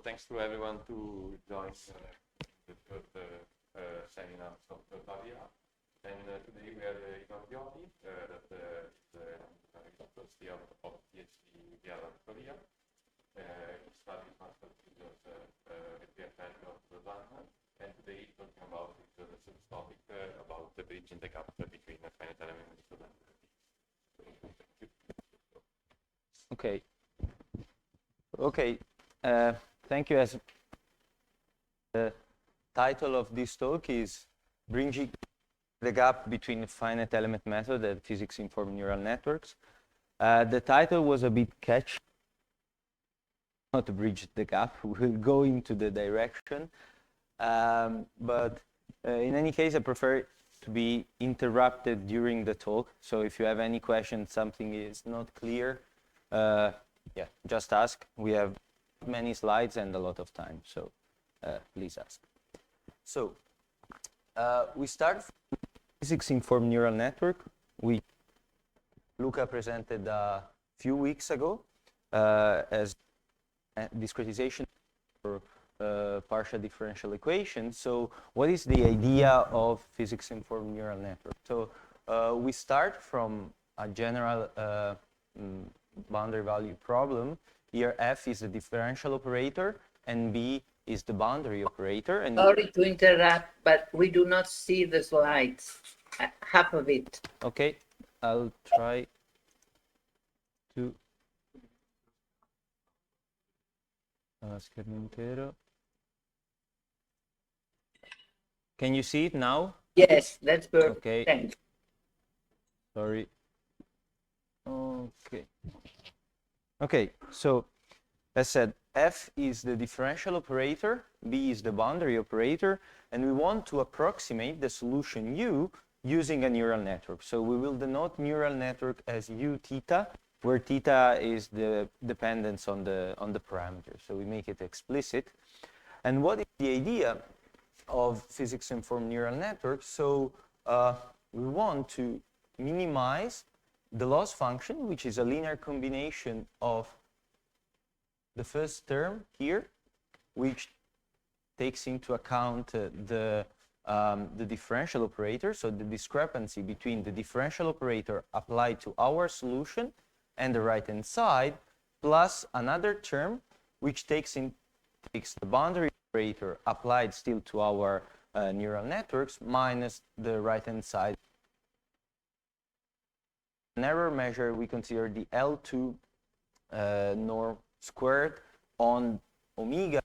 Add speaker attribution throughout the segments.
Speaker 1: thanks to everyone to join the third seminar of PAV-IA. And today we have Bioli, that is the University of PhD here at Korea. He studies master thesis at the FEM of Lausanne, and today he's talking about the topic about the bridging the gap between the finite element method and
Speaker 2: Okay. Okay. Thank you. As the title of this talk is Bridging the Gap Between the Finite Element Method and Physics-Informed Neural Networks. The title was a bit catchy. Not to bridge the gap, we'll go into the direction. But in any case, I prefer to be interrupted during the talk. So if you have any questions, something is not clear, yeah, just ask. We have many slides and a lot of time, so please ask. So we start from physics-informed neural network, which Luca presented a few weeks ago as discretization for partial differential equations. So what is the idea of physics-informed neural network? So we start from a general boundary value problem. Here F is the differential operator and B is the boundary operator. And
Speaker 3: sorry to interrupt, but we do not see the slides, half of it.
Speaker 2: Okay, I'll try to schermo intero. Can you see it now?
Speaker 3: Yes, that's perfect.
Speaker 2: Okay.
Speaker 3: Thanks.
Speaker 2: Sorry. Okay. Okay, so as said, F is the differential operator, B is the boundary operator, and we want to approximate the solution U using a neural network. So we will denote neural network as U theta, where theta is the dependence on the parameter. So we make it explicit. And what is the idea of physics-informed neural networks? So we want to minimize the loss function, which is a linear combination of the first term here, which takes into account the differential operator, so the discrepancy between the differential operator applied to our solution and the right-hand side, plus another term which takes the boundary operator applied still to our neural networks minus the right-hand side. An error measure, we consider the L2 norm squared on omega.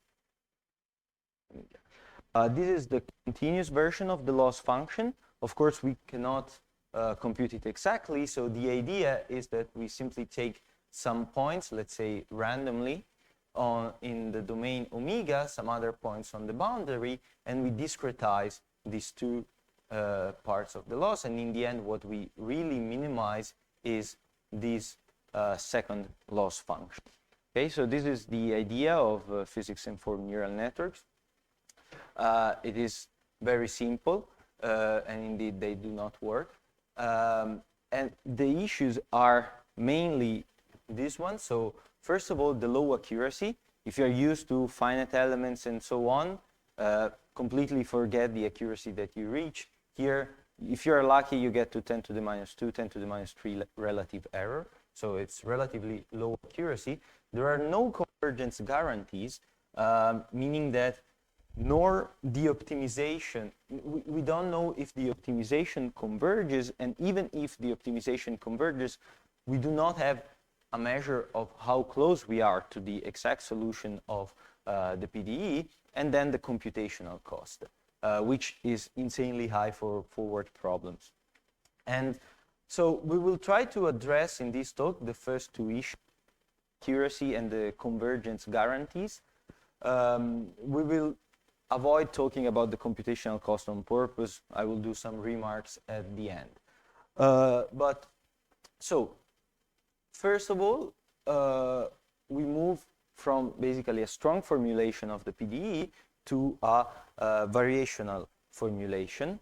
Speaker 2: This is the continuous version of the loss function. Of course, we cannot compute it exactly, so the idea is that we simply take some points, let's say randomly, in the domain omega, some other points on the boundary, and we discretize these two parts of the loss, and in the end what we really minimize is this second loss function. Okay, so this is the idea of physics-informed neural networks. It is very simple, and indeed they do not work. And the issues are mainly this one. So first of all, the low accuracy. If you're used to finite elements and so on, completely forget the accuracy that you reach. Here, if you're lucky, you get to 10 to the minus 2, 10 to the minus 3 relative error. So it's relatively low accuracy. There are no convergence guarantees, meaning that nor the optimization, we don't know if the optimization converges, and even if the optimization converges, we do not have a measure of how close we are to the exact solution of the PDE, and then the computational cost, which is insanely high for forward problems. And so we will try to address in this talk the first two issues, accuracy and the convergence guarantees. We will avoid talking about the computational cost on purpose. I will do some remarks at the end. But so, first of all, we move from basically a strong formulation of the PDE to a variational formulation.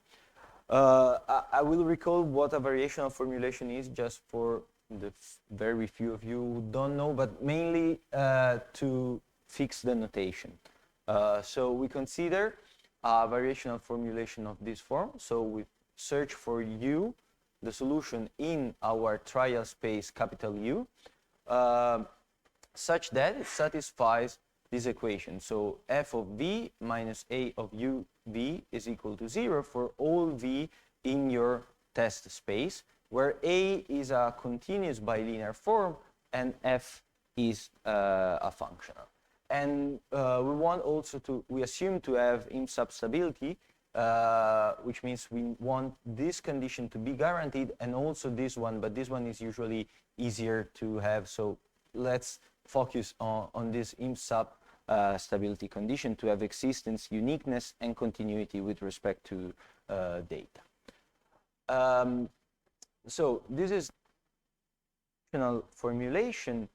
Speaker 2: I will recall what a variational formulation is just for the very few of you who don't know, but mainly to fix the notation. So we consider a variational formulation of this form. So we search for U, the solution in our trial space capital U, such that it satisfies this equation. So f of v minus a of u v is equal to 0 for all v in your test space, where a is a continuous bilinear form and f is a functional. And we want also to, we assume to have IMP substability, which means we want this condition to be guaranteed and also this one, but this one is usually easier to have. So let's focus on this IMP stability condition to have existence, uniqueness, and continuity with respect to data. So this is formulation,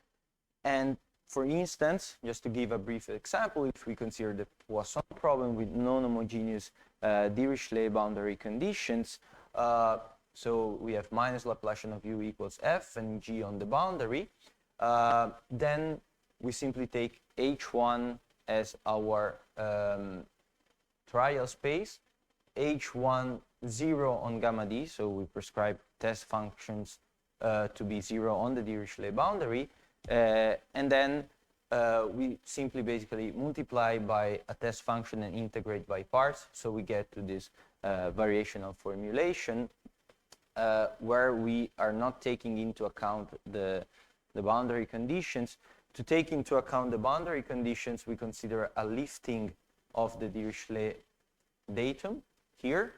Speaker 2: and for instance, just to give a brief example, if we consider the Poisson problem with non-homogeneous Dirichlet boundary conditions, so we have minus Laplacian of u equals f and g on the boundary, then we simply take H1 as our trial space, H1 0 on gamma d, so we prescribe test functions to be 0 on the Dirichlet boundary, and then we simply basically multiply by a test function and integrate by parts, so we get to this variational formulation where we are not taking into account the boundary conditions. To take into account the boundary conditions, we consider a lifting of the Dirichlet datum here.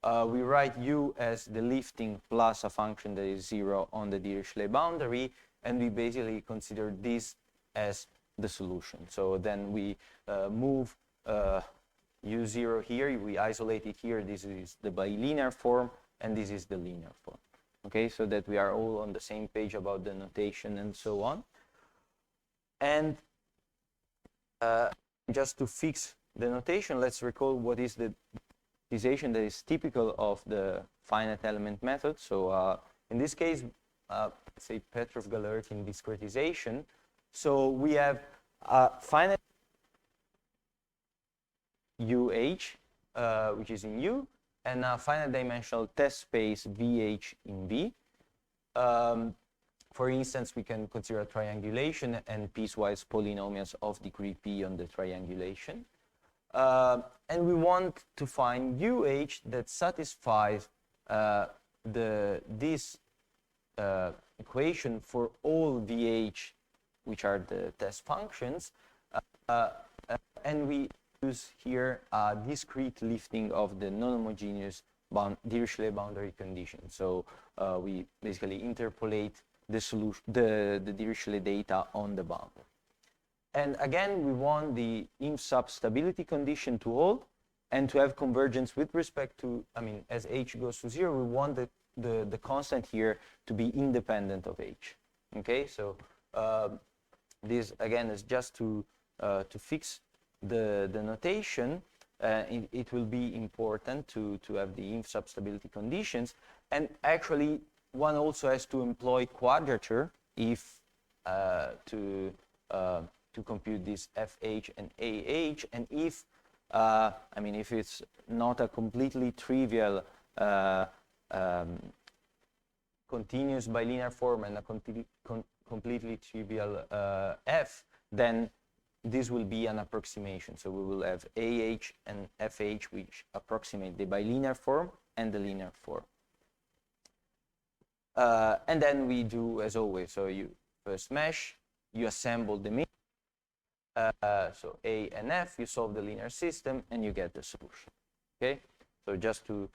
Speaker 2: We write u as the lifting plus a function that is 0 on the Dirichlet boundary, and we basically consider this as the solution. So then we move u0 here, we isolate it here, this is the bilinear form, and this is the linear form. Okay, so that we are all on the same page about the notation and so on. And just to fix the notation, let's recall what is the discretization that is typical of the finite element method. So in this case, say Petrov-Galerkin discretization. So we have finite UH, which is in U, and a finite dimensional test space VH in V. For instance, we can consider a triangulation and piecewise polynomials of degree P on the triangulation. And we want to find UH that satisfies this equation for all VH, which are the test functions. And we use here a discrete lifting of the non-homogeneous Dirichlet boundary condition. So we basically interpolate the solution, the Dirichlet data on the boundary. And again, we want the IMP substability condition to hold and to have convergence with respect to, I mean, as h goes to 0, we want the constant here to be independent of h. Okay, so this again is just to fix the notation. It will be important to have the IMP substability conditions, and actually one also has to employ quadrature if to compute this FH and AH, and if I mean, if it's not a completely trivial continuous bilinear form and a completely trivial F, then this will be an approximation. So we will have AH and FH, which approximate the bilinear form and the linear form. And then we do as always. So you first mesh, you assemble the mean. So A and F, you solve the linear system, and you get the solution. Okay. So just to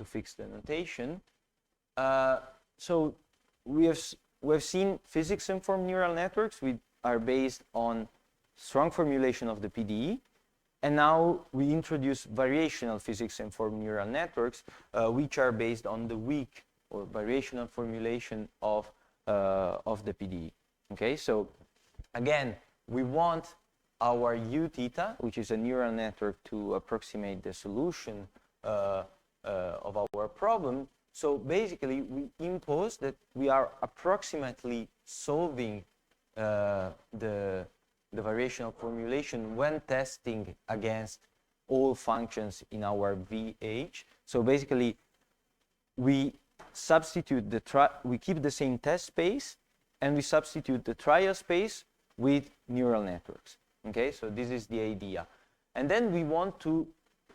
Speaker 2: fix the notation. So we've seen physics-informed neural networks which are based on strong formulation of the PDE, and now we introduce variational physics-informed neural networks which are based on the weak or variational formulation of the PDE. Okay, so again, we want our U theta, which is a neural network, to approximate the solution of our problem. So basically, we impose that we are approximately solving the variational formulation when testing against all functions in our VH. So basically, we substitute we keep the same test space, and we substitute the trial space with neural networks. Okay, so this is the idea. And then we want to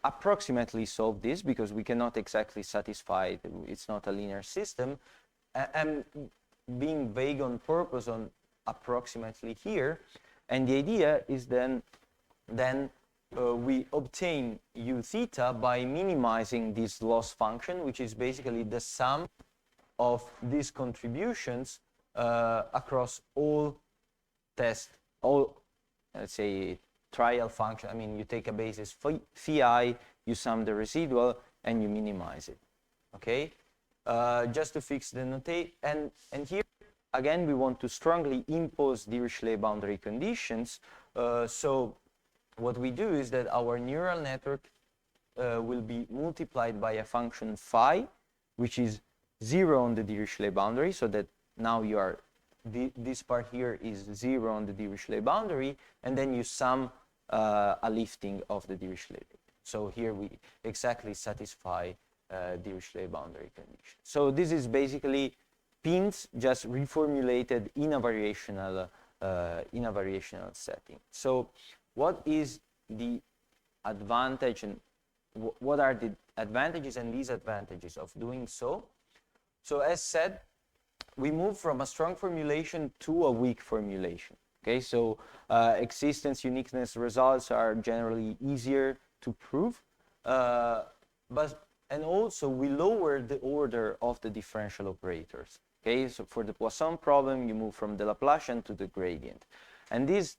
Speaker 2: approximately solve this because we cannot exactly satisfy it. It's not a linear system. I'm being vague on purpose on approximately here. And the idea is then we obtain u theta by minimizing this loss function, which is basically the sum of these contributions across all let's say, trial function. I mean, you take a basis phi, you sum the residual, and you minimize it. Okay? Just to fix the notation. And here, again, we want to strongly impose Dirichlet boundary conditions. So what we do is that our neural network will be multiplied by a function phi, which is 0 on the Dirichlet boundary, so that now you are this part here is 0 on the Dirichlet boundary, and then you sum a lifting of the Dirichlet. So here we exactly satisfy Dirichlet boundary condition. So this is basically PINNs just reformulated in a variational setting. So what is the advantage, and what are the advantages and disadvantages of doing so? So as said, we move from a strong formulation to a weak formulation. Okay, so existence uniqueness results are generally easier to prove, and also we lower the order of the differential operators. Okay, so for the Poisson problem, you move from the Laplacian to the gradient, and this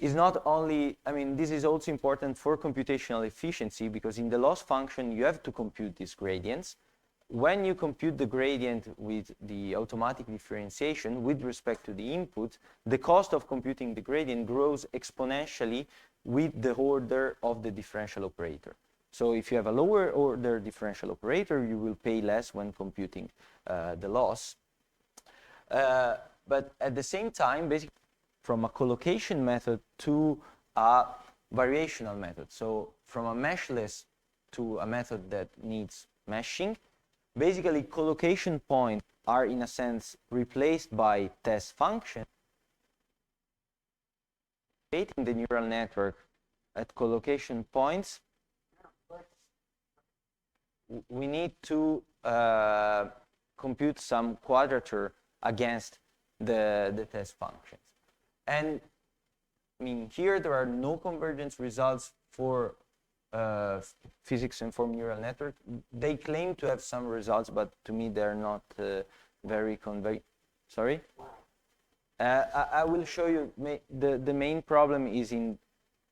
Speaker 2: is not only, I mean, this is also important for computational efficiency, because in the loss function you have to compute these gradients. When you compute the gradient with the automatic differentiation with respect to the input, the cost of computing the gradient grows exponentially with the order of the differential operator. So if you have a lower order differential operator, you will pay less when computing the loss. But at the same time, basically from a collocation method to a variational method, so from a meshless to a method that needs meshing, basically collocation points are in a sense replaced by test functions. Creating the neural network at collocation points, we need to compute some quadrature against the test functions. And I mean, here there are no convergence results for physics-informed neural network. They claim to have some results, but to me they're not very convergent. Sorry? I will show you. The main problem is in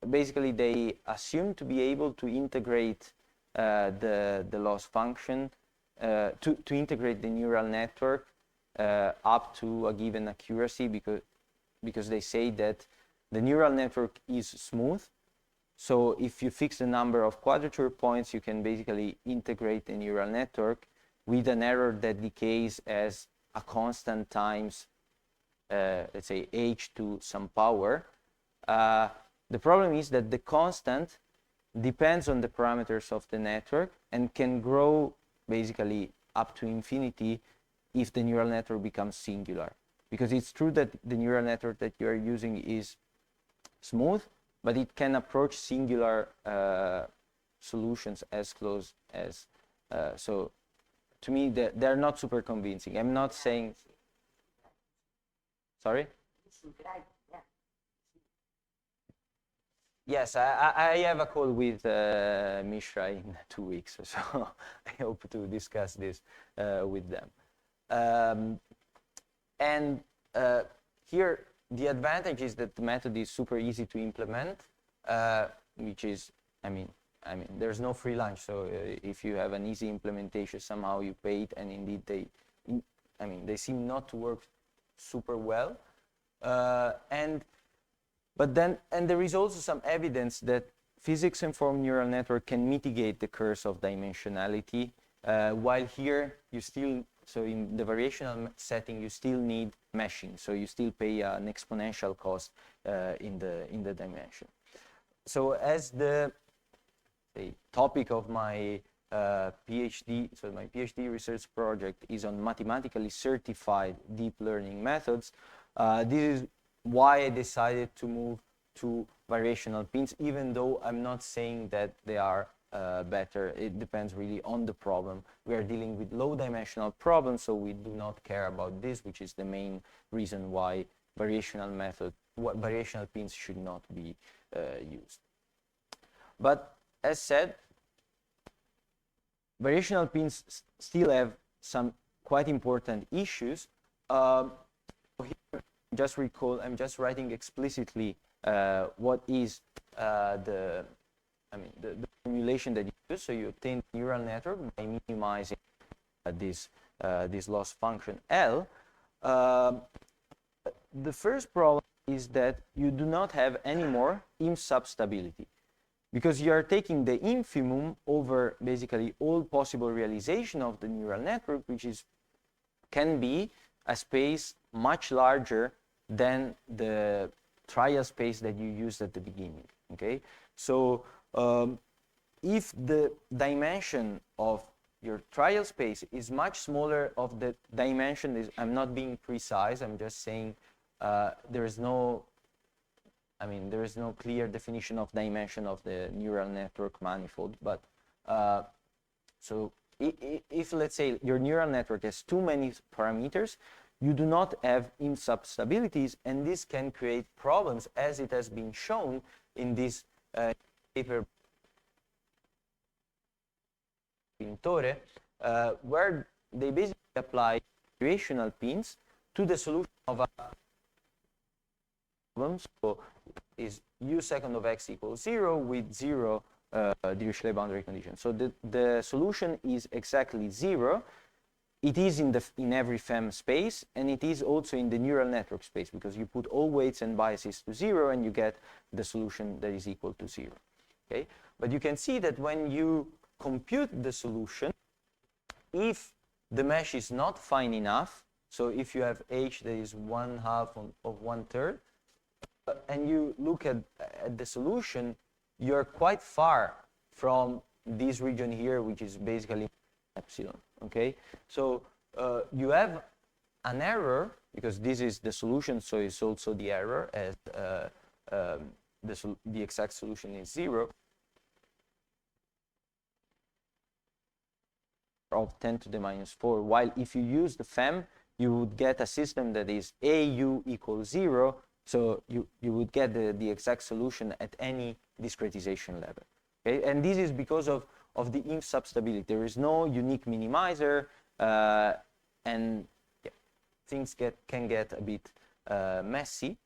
Speaker 2: basically they assume to be able to integrate the loss function to integrate the neural network up to a given accuracy, because they say that the neural network is smooth. So if you fix the number of quadrature points, you can basically integrate the neural network with an error that decays as a constant times, let's say, h to some power. The problem is that the constant depends on the parameters of the network and can grow basically up to infinity if the neural network becomes singular. Because it's true that the neural network that you are using is smooth, but it can approach singular solutions as close as, so to me they're not super convincing. I'm not saying, sorry? Yes, I have a call with Mishra in 2 weeks, so I hope to discuss this with them. And here, the advantage is that the method is super easy to implement, which is, I mean, there's no free lunch. So if you have an easy implementation, somehow you pay it, and indeed they seem not to work super well. But there is also some evidence that physics-informed neural network can mitigate the curse of dimensionality, while here you still so in the variational setting, you still need meshing. So you still pay an exponential cost in the dimension. So as the topic of my PhD, so my PhD research project is on mathematically certified deep learning methods, this is why I decided to move to variational pins, even though I'm not saying that they are better. It depends really on the problem. We are dealing with low dimensional problems, so we do not care about this, which is the main reason why variational pins should not be used. But as said, variational pins still have some quite important issues. Here, just recall, I'm just writing explicitly what is the formulation that you use. So you obtain the neural network by minimizing this loss function L. The first problem is that you do not have any more IM substability, because you are taking the infimum over basically all possible realization of the neural network, which can be a space much larger than the trial space that you used at the beginning. Okay, so if the dimension of your trial space is much smaller of the dimension, I'm not being precise, I'm just saying there is no clear definition of dimension of the neural network manifold, but so if let's say your neural network has too many parameters, you do not have insubstabilities, and this can create problems, as it has been shown in this paper Pintore, where they basically apply variational pins to the solution of a problem. So is u second of x equals 0 with 0 Dirichlet boundary condition. So the solution is exactly 0. It is in every FEM space, and it is also in the neural network space, because you put all weights and biases to 0 and you get the solution that is equal to 0. Okay? But you can see that when you compute the solution, if the mesh is not fine enough, so if you have h that is 1/2 of 1/3, and you look at the solution, you're quite far from this region here, which is basically epsilon. Okay, so you have an error, because this is the solution, so it's also the error, as the exact solution is 0, of 10 to the minus 4, while if you use the FEM, you would get a system that is AU equals 0, so you would get the exact solution at any discretization level. Okay, and this is because of the insubstability. There is no unique minimizer, and things can get a bit messy.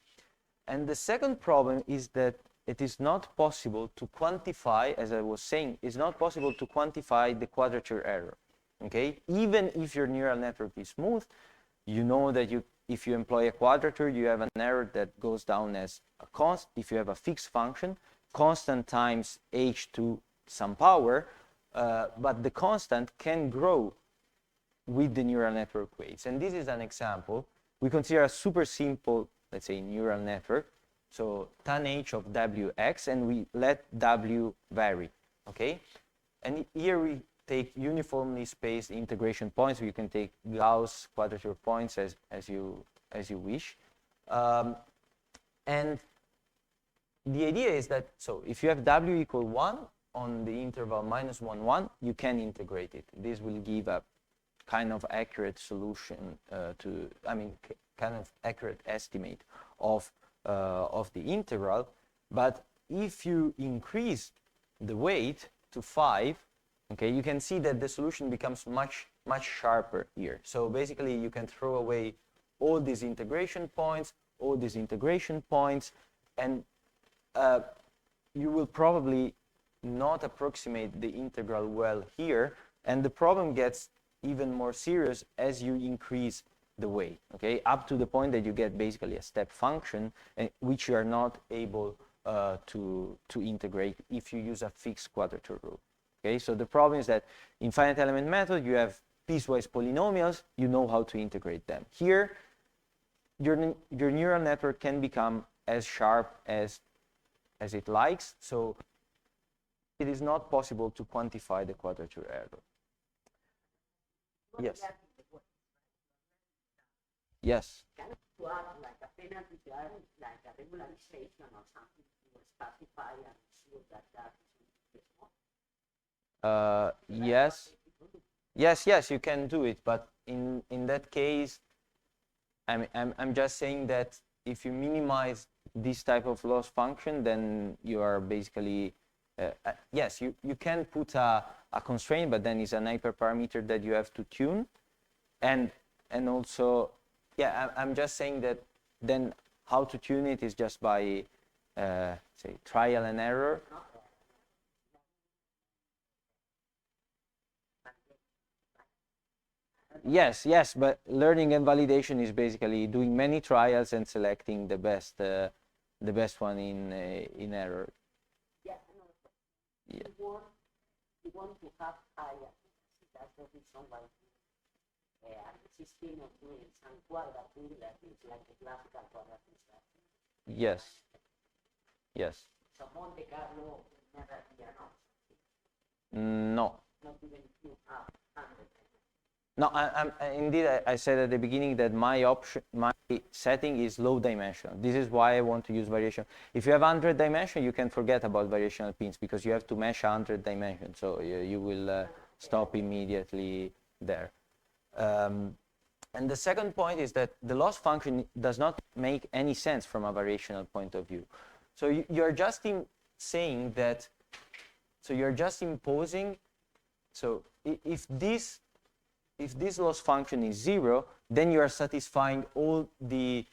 Speaker 2: And the second problem is that it is not possible to quantify, as I was saying, it's not possible to quantify the quadrature error. Okay, even if your neural network is smooth, you know that if you employ a quadrature, you have an error that goes down as a constant. If you have a fixed function, constant times h to some power, but the constant can grow with the neural network weights. And this is an example. We consider a super simple, let's say, neural network. So tan h of wx, and we let w vary. Okay, and here we take uniformly spaced integration points. You can take Gauss quadrature points as you wish. And the idea is that, so if you have w equal 1 on the interval -1, 1, you can integrate it. This will give a kind of accurate solution kind of accurate estimate of the integral. But if you increase the weight to 5, okay, you can see that the solution becomes much sharper here. So basically, you can throw away all these integration points, and you will probably not approximate the integral well here, and the problem gets even more serious as you increase the weight, okay, up to the point that you get basically a step function, which you are not able to integrate if you use a fixed quadrature rule. Okay, so the problem is that in finite element method, you have piecewise polynomials, you know how to integrate them. Here, your neural network can become as sharp as it likes, so it is not possible to quantify the quadrature error. Yes. Yes.
Speaker 4: Can you add like a penalty there, like a regularization or something to specify and ensure that that is small?
Speaker 2: Yes, you can do it, but in that case, I'm just saying that if you minimize this type of loss function, then you are basically yes, you can put a constraint, but then it's an hyperparameter that you have to tune, and also, yeah, I'm just saying that then how to tune it is just by say trial and error. Yes, but learning and validation is basically doing many trials and selecting the best one in error.
Speaker 4: Yeah,
Speaker 2: Yeah.
Speaker 4: You want to have higher. That's the reason why a system of doing some quadrature that is like the classical quadrature.
Speaker 2: Yes.
Speaker 4: So Monte Carlo will never be enough.
Speaker 2: No.
Speaker 4: Not even if you have 100.
Speaker 2: No, indeed, I said at the beginning that my setting is low dimensional. This is why I want to use variation. If you have 100 dimension, you can forget about variational pins because you have to mesh 100 dimensions. So you will stop immediately there. And the second point is that the loss function does not make any sense from a variational point of view. So you're just saying that, so you're just imposing, so if this loss function is 0, then you are satisfying all the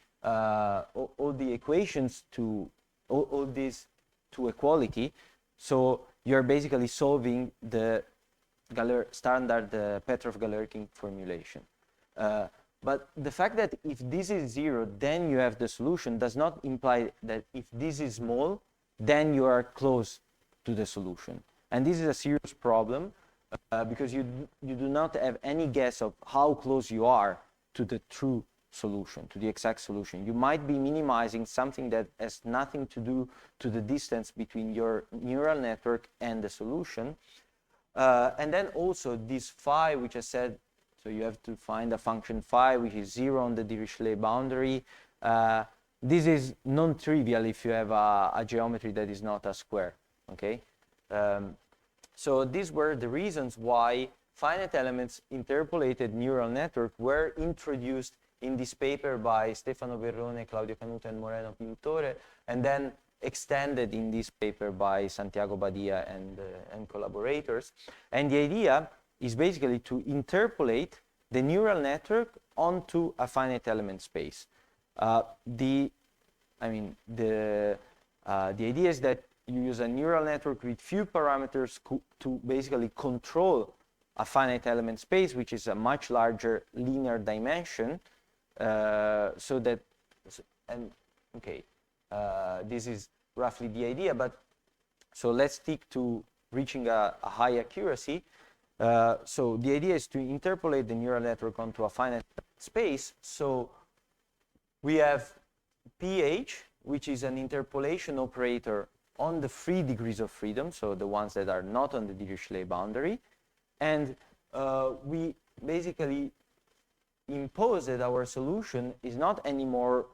Speaker 2: equations to all these to equality. So you're basically solving the standard Petrov-Galerkin formulation. But the fact that if this is 0, then you have the solution does not imply that if this is small, then you are close to the solution. And this is a serious problem. Because you do not have any guess of how close you are to the true solution, to the exact solution. You might be minimizing something that has nothing to do to the distance between your neural network and the solution. And then also this phi, which I said, so you have to find a function phi, which is 0 on the Dirichlet boundary. This is non-trivial if you have a geometry that is not a square, okay? So these were the reasons why finite elements interpolated neural network were introduced in this paper by Stefano Verrone, Claudio Canuto, and Moreno Pintore, and then extended in this paper by Santiago Badia and collaborators. And the idea is basically to interpolate the neural network onto a finite element space. The idea is that you use a neural network with few parameters to basically control a finite element space, which is a much larger linear dimension. This is roughly the idea, but so let's stick to reaching a high accuracy. So the idea is to interpolate the neural network onto a finite space. So we have pH, which is an interpolation operator on the 3 degrees of freedom, so the ones that are not on the Dirichlet boundary. And we basically impose that our solution is not anymore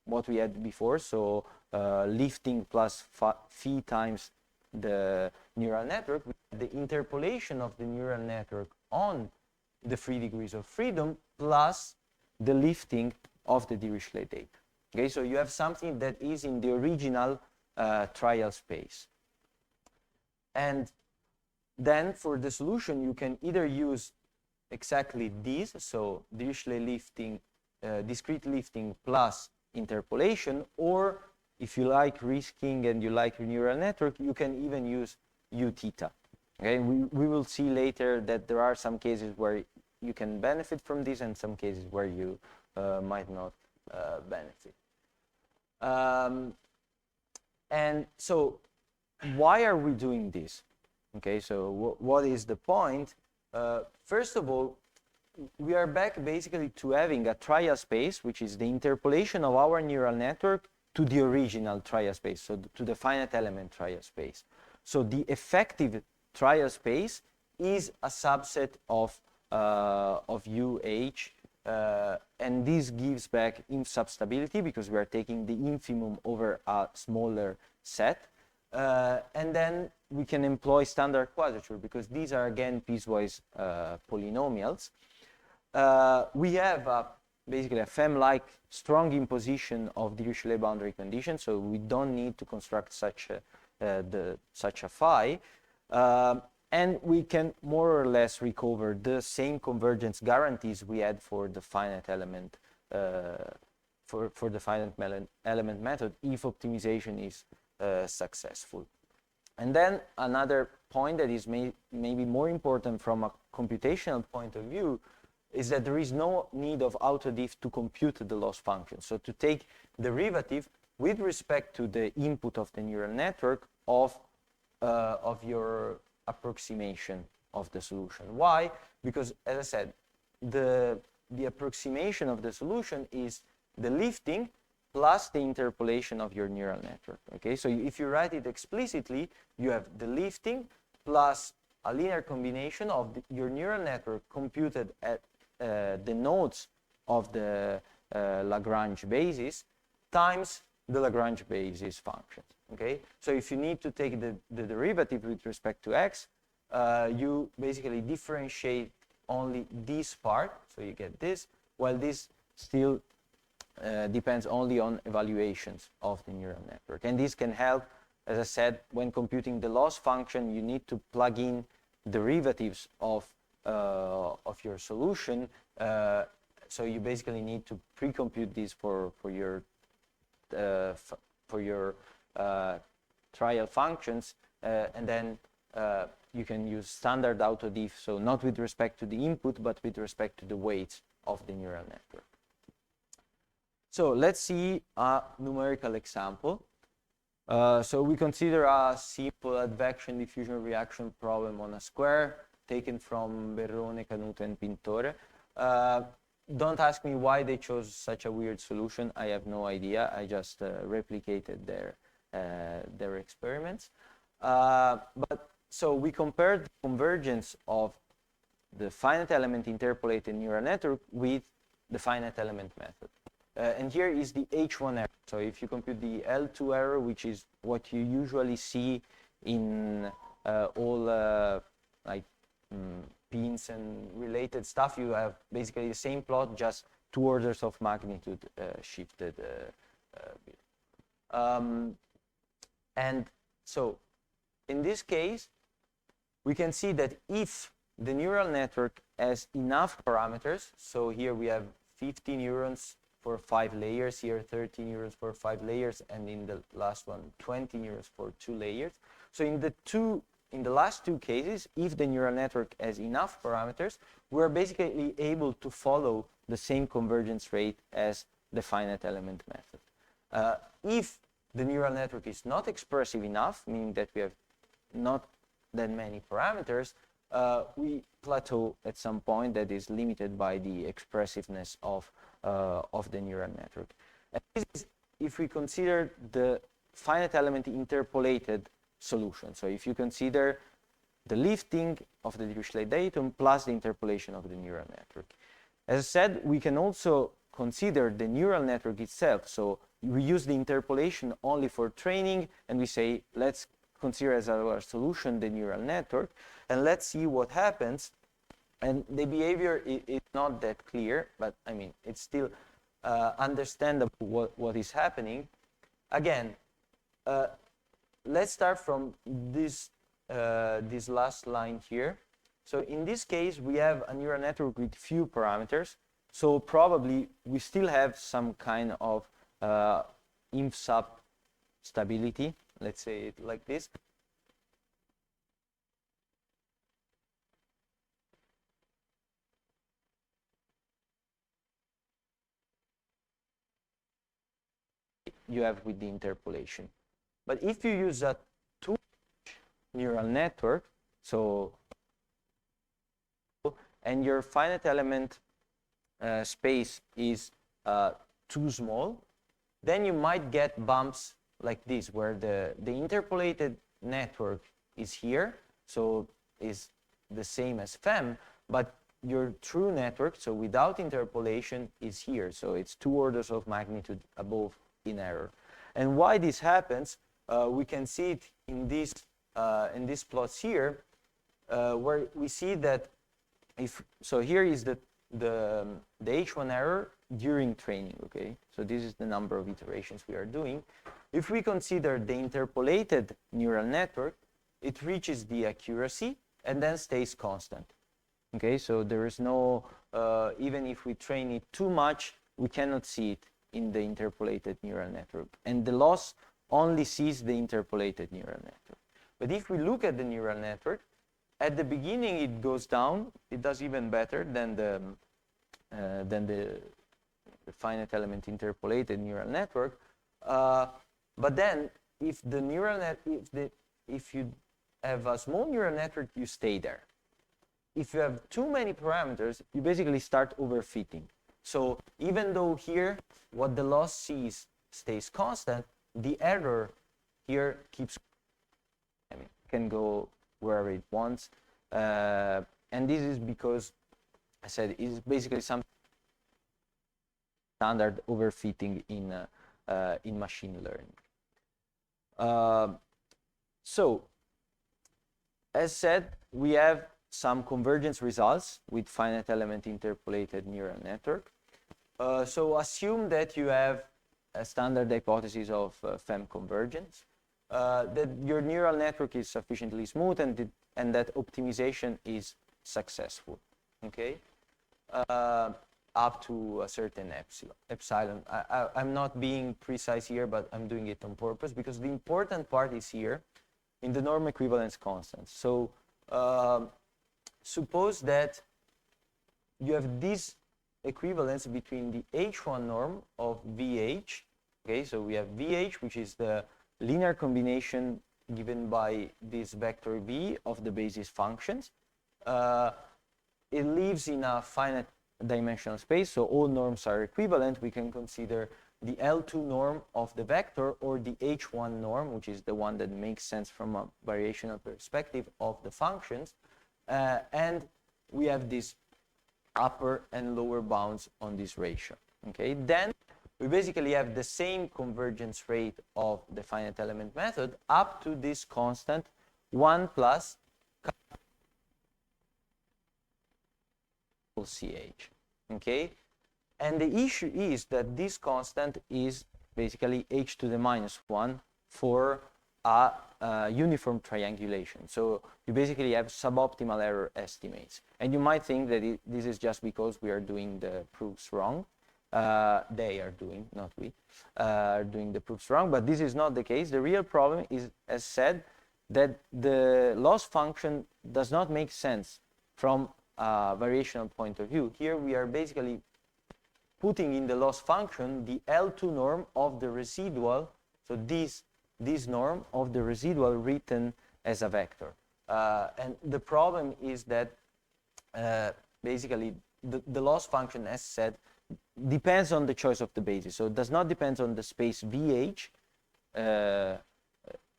Speaker 2: what we had before, so lifting plus phi times the neural network. The interpolation of the neural network on the 3 degrees of freedom plus the lifting of the Dirichlet data. Okay, so you have something that is in the original trial space. And then for the solution, you can either use exactly this, so Dirichlet lifting, discrete lifting plus interpolation, or if you like risking and you like neural network, you can even use U theta. Okay, we will see later that there are some cases where you can benefit from this and some cases where you might not benefit. And so why are we doing this? Okay, so what is the point? First of all, we are back basically to having a trial space, which is the interpolation of our neural network to the original trial space, so to the finite element trial space. So the effective trial space is a subset of UH, and this gives back inf substability because we are taking the infimum over a smaller set. And then we can employ standard quadrature because these are again piecewise polynomials. We have basically a FEM-like strong imposition of Dirichlet boundary conditions, so we don't need to construct such a phi. And we can more or less recover the same convergence guarantees we had for the finite element for the finite element method if optimization is successful. And then another point that is maybe more important from a computational point of view is that there is no need of autodiff to compute the loss function. So to take derivative with respect to the input of the neural network of your approximation of the solution. Why? Because, as I said, the approximation of the solution is the lifting plus the interpolation of your neural network. Okay, so if you write it explicitly, you have the lifting plus a linear combination of your neural network computed at the nodes of the Lagrange basis times the Lagrange basis function. Okay, so if you need to take the derivative with respect to x, you basically differentiate only this part, so you get this, while this still depends only on evaluations of the neural network. And this can help, as I said, when computing the loss function, you need to plug in derivatives of your solution. So you basically need to pre-compute this for your trial functions, and then you can use standard autodiff, so not with respect to the input, but with respect to the weights of the neural network. So let's see a numerical example. So we consider a simple advection diffusion reaction problem on a square taken from Berrone, Canuto, and Pintore. Don't ask me why they chose such a weird solution. I have no idea. I just replicated their experiments. But so we compared the convergence of the finite element interpolated neural network with the finite element method. And here is the H1 error. So if you compute the L2 error, which is what you usually see in all like PINNs and related stuff, you have basically the same plot, just 2 orders of magnitude shifted. And so in this case, we can see that if the neural network has enough parameters, so here we have 50 neurons for 5 layers, here 30 neurons for 5 layers, and in the last one 20 neurons for 2 layers. So in the last 2 cases, if the neural network has enough parameters, we're basically able to follow the same convergence rate as the finite element method. If the neural network is not expressive enough, meaning that we have not that many parameters, we plateau at some point that is limited by the expressiveness of the neural network. And this is if we consider the finite element interpolated solution. So if you consider the lifting of the Dirichlet datum plus the interpolation of the neural network. As I said, we can also consider the neural network itself. So we use the interpolation only for training, and we say, let's consider as our solution the neural network, and let's see what happens. And the behavior is not that clear, but I mean, it's still understandable what is happening. Again, let's start from this last line here. So in this case, we have a neural network with few parameters. So probably we still have some kind of inf sub stability. Let's say it like this. You have with the interpolation. But if you use a 2 neural network, so and your finite element space is too small, then you might get bumps like this, where the interpolated network is here, so is the same as FEM, but your true network, so without interpolation, is here. So it's 2 orders of magnitude above in error. And why this happens, we can see it in these plots here, where we see that so here is the H1 error during training, okay? So this is the number of iterations we are doing. If we consider the interpolated neural network, it reaches the accuracy and then stays constant. Okay, so there is no, even if we train it too much, we cannot see it in the interpolated neural network. And the loss only sees the interpolated neural network. But if we look at the neural network, at the beginning it goes down. It does even better than the finite element interpolated neural network. But then, if the neural net, if you have a small neural network, you stay there. If you have too many parameters, you basically start overfitting. So even though here what the loss sees stays constant, the error here keeps, can go wherever it wants, and this is because I said it's basically some standard overfitting in machine learning. So as said, we have some convergence results with finite element interpolated neural network. So assume that you have a standard hypothesis of FEM convergence, that your neural network is sufficiently smooth and that optimization is successful, okay? Up to a certain epsilon. I'm not being precise here, but I'm doing it on purpose because the important part is here in the norm equivalence constant. So suppose that you have this equivalence between the H1 norm of VH, okay, so we have VH, which is the linear combination given by this vector V of the basis functions. It lives in a finite dimensional space, so all norms are equivalent. We can consider the L2 norm of the vector or the H1 norm, which is the one that makes sense from a variational perspective of the functions. And we have this upper and lower bounds on this ratio. Okay, then we basically have the same convergence rate of the finite element method up to this constant 1 plus CH. Okay, and the issue is that this constant is basically H to the minus 1 for a uniform triangulation. So you basically have suboptimal error estimates. And you might think that this is just because we are doing the proofs wrong. They are doing, not we, are doing the proofs wrong, but this is not the case. The real problem is, as said, that the loss function does not make sense from a variational point of view. Here we are basically putting in the loss function the L2 norm of the residual, so this norm of the residual written as a vector. And the problem is that basically the loss function, as said, depends on the choice of the basis. So it does not depend on the space VH.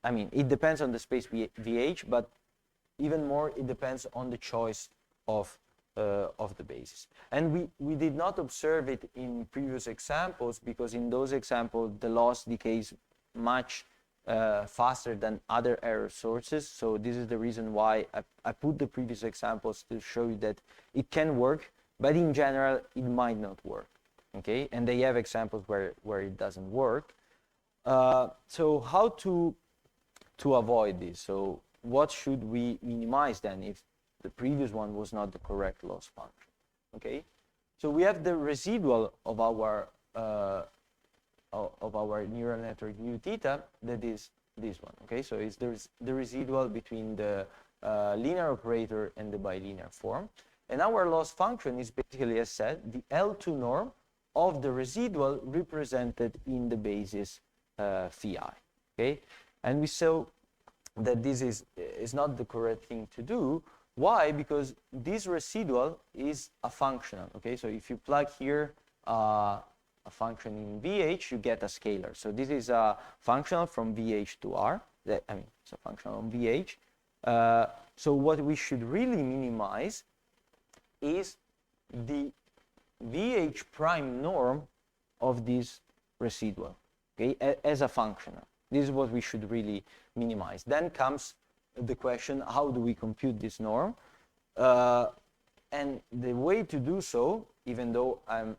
Speaker 2: I mean, it depends on the space VH, but even more, it depends on the choice of the basis. And we did not observe it in previous examples because in those examples, the loss decays much faster than other error sources. So this is the reason why I put the previous examples to show you that it can work, but in general, it might not work, okay? And they have examples where it doesn't work. So how to avoid this? So what should we minimize then if the previous one was not the correct loss function, okay? So we have the residual of our neural network u theta, that is this one, okay? So it's the residual between the linear operator and the bilinear form. And our loss function is basically, as said, the L2 norm of the residual represented in the basis phi, okay? And we saw that this is not the correct thing to do Why? Because this residual is a functional. Okay, so if you plug here a function in VH, you get a scalar. So this is a functional from VH to R. It's a functional on VH. So what we should really minimize is the VH prime norm of this residual, okay, as a functional. This is what we should really minimize. Then comes the question, how do we compute this norm? And the way to do so, even though I'm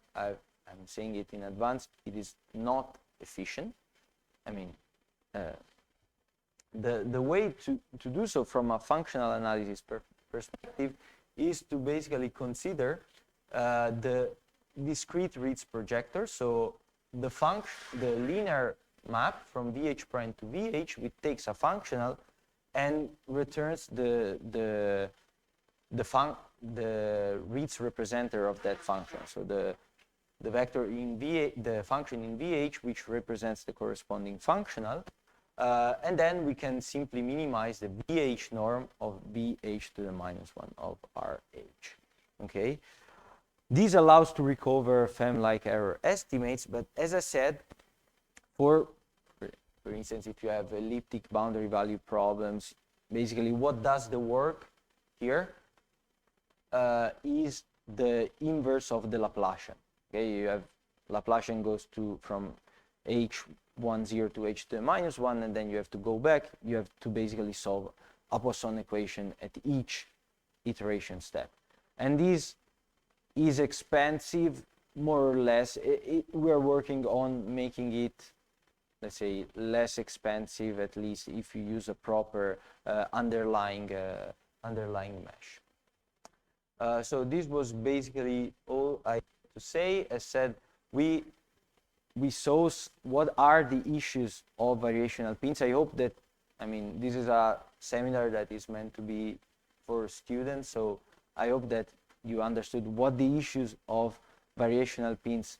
Speaker 2: saying it in advance, it is not efficient. I mean, the way to do so from a functional analysis perspective is to basically consider the discrete Ritz projector. So the linear map from VH prime to VH, which takes a functional and returns the Ritz representer of that function. So the vector in VH, the function in VH, which represents the corresponding functional, and then we can simply minimize the VH norm of VH to the minus 1 of RH. Okay. This allows to recover FEM-like error estimates, but as I said, for instance, if you have elliptic boundary value problems, basically what does the work here is the inverse of the Laplacian. Okay, you have Laplacian goes from h10 to h to the minus 1, and then you have to go back. You have to basically solve a Poisson equation at each iteration step. And this is expensive, more or less. We are working on making it, let's say, less expensive, at least if you use a proper underlying mesh. So this was basically all I had to say. As said, we saw what are the issues of variational pins. I hope that, I mean, this is a seminar that is meant to be for students, so I hope that you understood what the issues of variational pins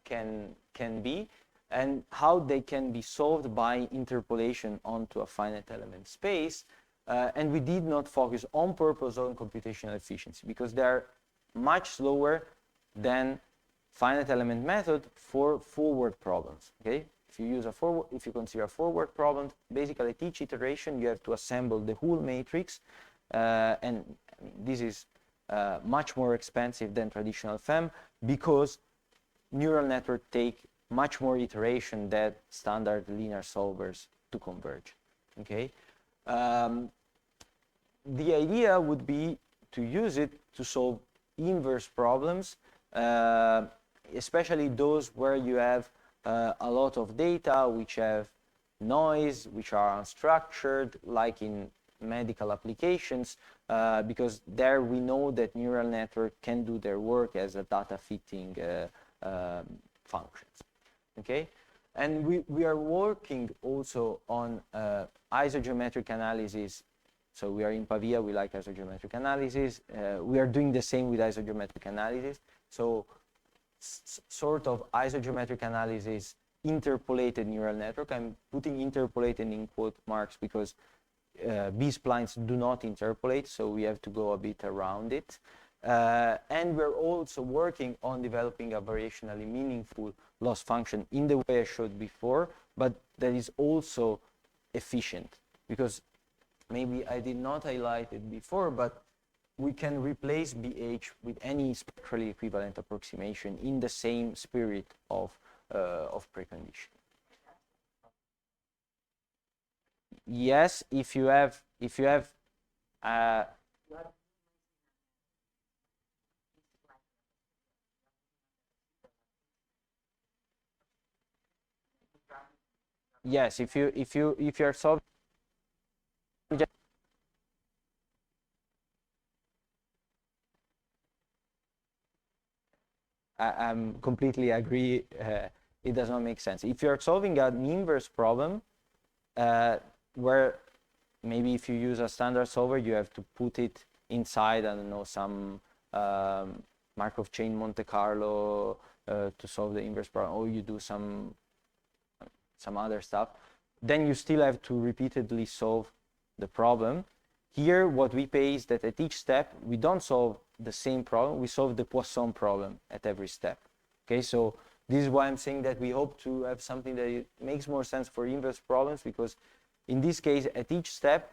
Speaker 2: can be, and how they can be solved by interpolation onto a finite element space. And we did not focus on purpose on computational efficiency because they are much slower than finite element method for forward problems. Okay, if you consider a forward problem, basically at each iteration you have to assemble the whole matrix, and this is much more expensive than traditional FEM because neural networks take much more iteration than standard linear solvers to converge. Okay, the idea would be to use it to solve inverse problems, especially those where you have a lot of data which have noise, which are unstructured, like in medical applications, because there we know that neural network can do their work as a data fitting functions. Okay, and we are working also on isogeometric analysis. So we are in PAV-IA, we like isogeometric analysis. We are doing the same with isogeometric analysis. So sort of isogeometric analysis, interpolated neural network. I'm putting interpolated in quote marks because B-splines do not interpolate, so we have to go a bit around it. And we're also working on developing a variationally meaningful loss function in the way I showed before, but that is also efficient, because maybe I did not highlight it before, but we can replace BH with any spectrally equivalent approximation in the same spirit of precondition. Yes, if you have yes, if you're solving I completely agree. It does not make sense. If you're solving an inverse problem, where maybe if you use a standard solver, you have to put it inside, I don't know, some Markov chain Monte Carlo to solve the inverse problem, or you do some other stuff, then you still have to repeatedly solve the problem. here what we pay is that at each step we don't solve the same problem, we solve the Poisson problem at every step. Okay, so this is why I'm saying that we hope to have something that it makes more sense for inverse problems, because in this case at each step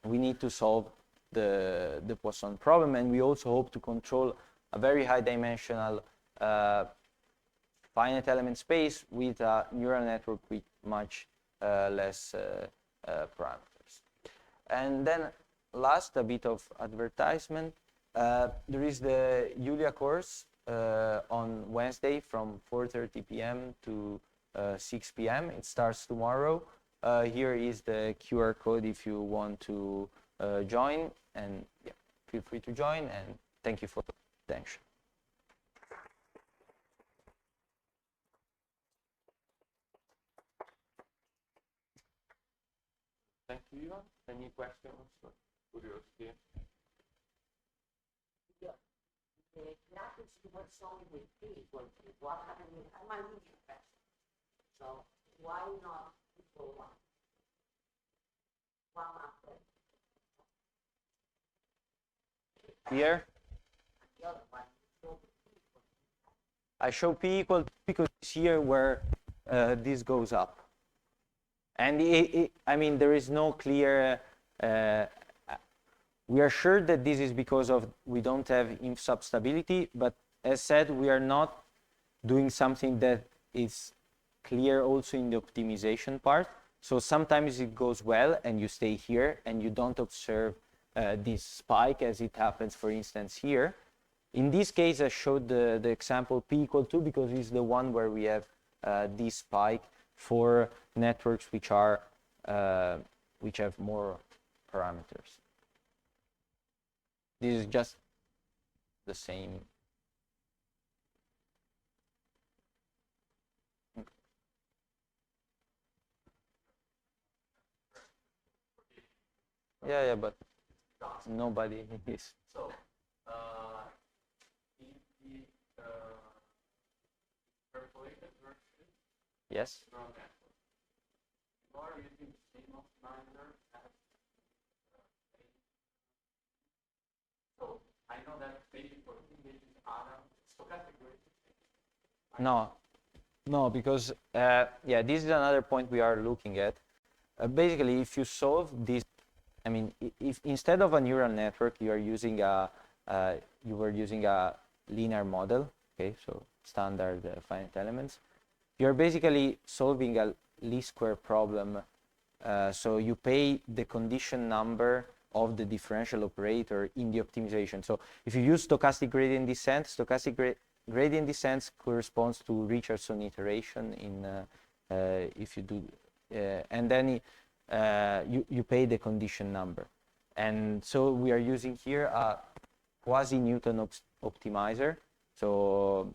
Speaker 2: we need to solve the Poisson problem, and we also hope to control a very high dimensional finite element space with a neural network with much less parameters. And then last, a bit of advertisement. There is the Julia course on Wednesday from 4:30 p.m. to 6 p.m. It starts tomorrow. Here is the QR code if you want to join, and yeah, feel free to join, and thank you for the attention.
Speaker 1: Thank you, Ivan. Any questions or curiosity?
Speaker 4: Yeah. The graphics you were showing with P equal to what happened with I'm a linear person. So why not equal one? One after
Speaker 2: Here
Speaker 4: the other one. So
Speaker 2: I show P equal to because it's here where this goes up. And I mean, there is no clear, we are sure that this is because of we don't have inf substability, but as said, we are not doing something that is clear also in the optimization part. So sometimes it goes well and you stay here and you don't observe this spike as it happens, for instance, here. In this case, I showed the example P equal to because it's the one where we have this spike for networks which are which have more parameters. This is just the same. Yeah, but nobody is.
Speaker 1: So, in the interpolated version,
Speaker 2: Yes.
Speaker 1: neural network, you are using the same optimizer as so I know that basic for images are stochastic gradient.
Speaker 2: No, because yeah, this is another point we are looking at. Basically, if you solve this, I mean, if instead of a neural network you are using you were using a linear model, okay, so standard finite elements, you're basically solving a least square problem. So you pay the condition number of the differential operator in the optimization. So if you use stochastic gradient descent, gradient descent corresponds to Richardson iteration in if you do, and then you pay the condition number. And so we are using here a quasi-Newton optimizer, so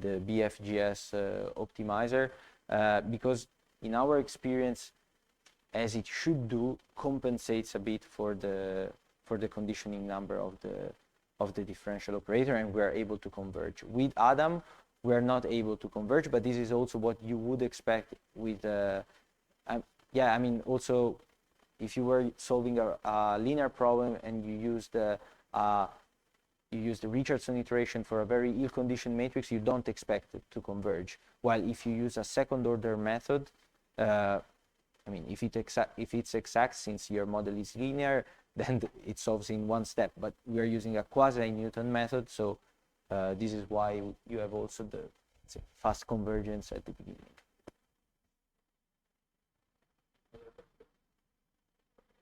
Speaker 2: the BFGS optimizer, because in our experience, as it should do, compensates a bit for the conditioning number of the differential operator, and we are able to converge. With Adam, we are not able to converge, but this is also what you would expect with yeah, I mean, also if you were solving a linear problem and you use the Richardson iteration for a very ill-conditioned matrix, you don't expect it to converge. While if you use a second-order method, I mean, if it's exact, since your model is linear, then it solves in one step. But we are using a quasi-Newton method, so this is why you have also the fast convergence at the beginning.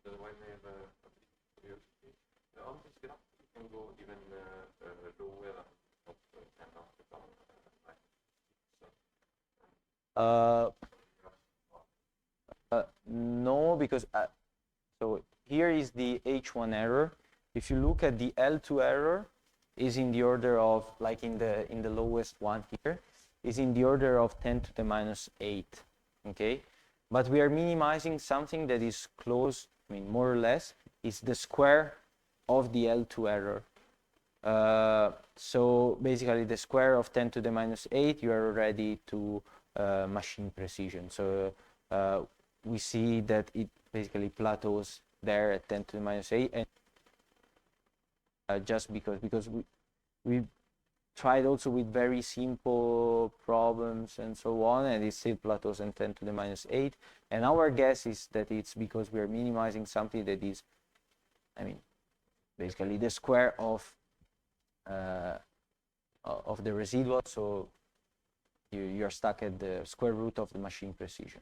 Speaker 1: Otherwise, I have a curiosity. On this graph, you can go even lower of 10 of the power.
Speaker 2: No, because so here is the H1 error. If you look at the L2 error, is in the order of, like in the lowest one here, is in the order of 10 to the minus 8. Okay, but we are minimizing something that is close. I mean, more or less, is the square of the L2 error. So basically, the square of 10 to the minus 8, you are already to machine precision. So we see that it basically plateaus there at 10 to the minus 8, and just because we tried also with very simple problems and so on, and it still plateaus in 10 to the minus 8. And our guess is that it's because we are minimizing something that is, I mean, basically the square of the residual, so you're stuck at the square root of the machine precision.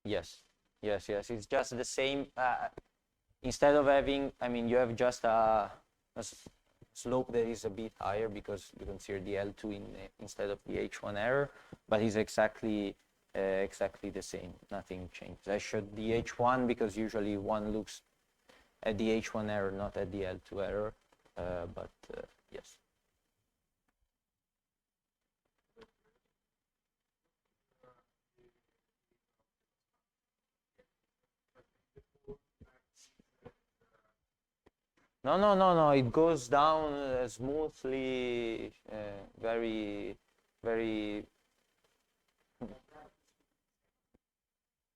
Speaker 2: Yes, yes, yes. It's just the same. Instead of having, I mean, you have just a slope that is a bit higher because you consider the L2 instead of the H1 error, but it's exactly the same. Nothing changed. I showed the H1 because usually one looks at the H1 error, not at the L2 error. But yes. No. It goes down smoothly, very, very.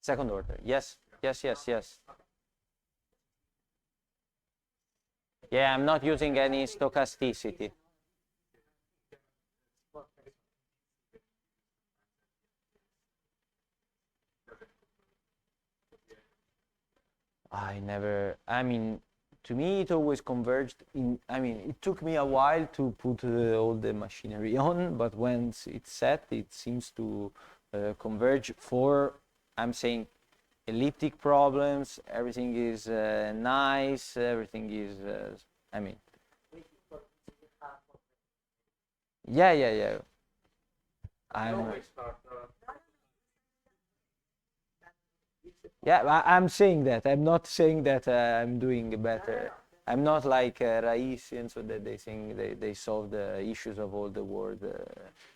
Speaker 2: Second order. Yes. Yeah, I'm not using any stochasticity. I mean, to me it always converged in, I mean, it took me a while to put all the machinery on, but once it's set, it seems to converge for, I'm saying, elliptic problems. Everything is nice, everything is, I mean, yeah. I'm saying that. I'm not saying that I'm doing better. I'm not like Raisian, so that they think they solve the issues of all the world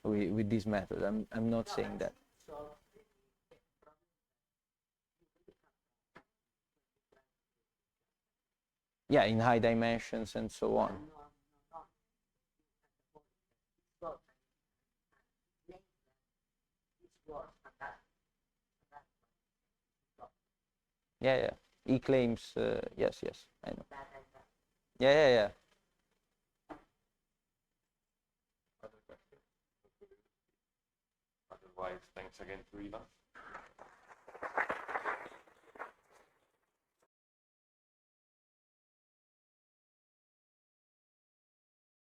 Speaker 2: with this method. I'm not saying that. Yeah, in high dimensions and so on. Yeah. He claims, yes, I know. Yeah.
Speaker 1: Otherwise, thanks again to Ivan.